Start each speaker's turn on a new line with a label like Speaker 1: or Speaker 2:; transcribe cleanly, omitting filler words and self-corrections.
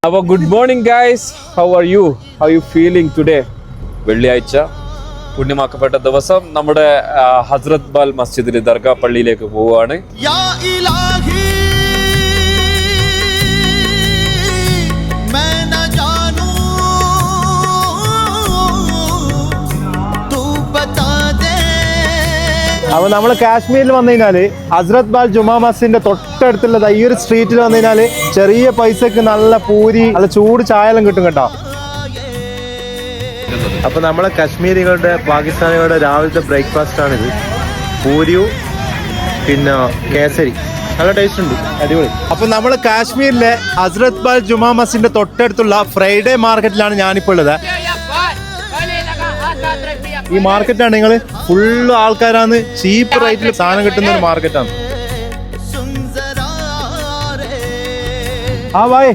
Speaker 1: അപ്പോൾ good morning guys, how are you? How you feeling today? വെള്ളിയാഴ്ച പുണ്യമാക്കപ്പെട്ട ദിവസം നമ്മുടെ ഹസ്രത്ത് ബാൽ മസ്ജിദിൽ ദർഗാ പള്ളിയിലേക്ക് പോവുകയാണ്.
Speaker 2: അപ്പൊ നമ്മൾ കാശ്മീരിൽ വന്നു കഴിഞ്ഞാല് ഹസ്രത്ത് ബാൽ ജുമാ മസ്ജിദിന്റെ തൊട്ടടുത്തുള്ള ഈ ഒരു സ്ട്രീറ്റിൽ വന്നു കഴിഞ്ഞാല് ചെറിയ പൈസക്ക് നല്ല പൂരി, നല്ല ചൂട് ചായലും കിട്ടും കേട്ടോ. അപ്പൊ നമ്മളെ കാശ്മീരികളുടെ പാകിസ്ഥാനികളുടെ രാവിലത്തെ ബ്രേക്ക്ഫാസ്റ്റ് ആണിത്. പൂരിയും പിന്നെ കേസരി, നല്ല ടേസ്റ്റ് ഉണ്ട്, അടിപൊളി. അപ്പൊ നമ്മൾ കാശ്മീരിലെ ഹസ്രത്ത് ബാൽ ജുമാ മസ്ജിദിന്റെ തൊട്ടടുത്തുള്ള ഫ്രൈഡേ മാർക്കറ്റിലാണ് ഞാനിപ്പോൾ ഉള്ളത്. ഈ മാർക്കറ്റാണ് നിങ്ങൾ ഫുള്ള് ആൾക്കാരാണ്, ചീപ്പ് റേറ്റിൽ സാധനം കിട്ടുന്ന ഒരു മാർക്കറ്റാണ്. ആ ഭായ്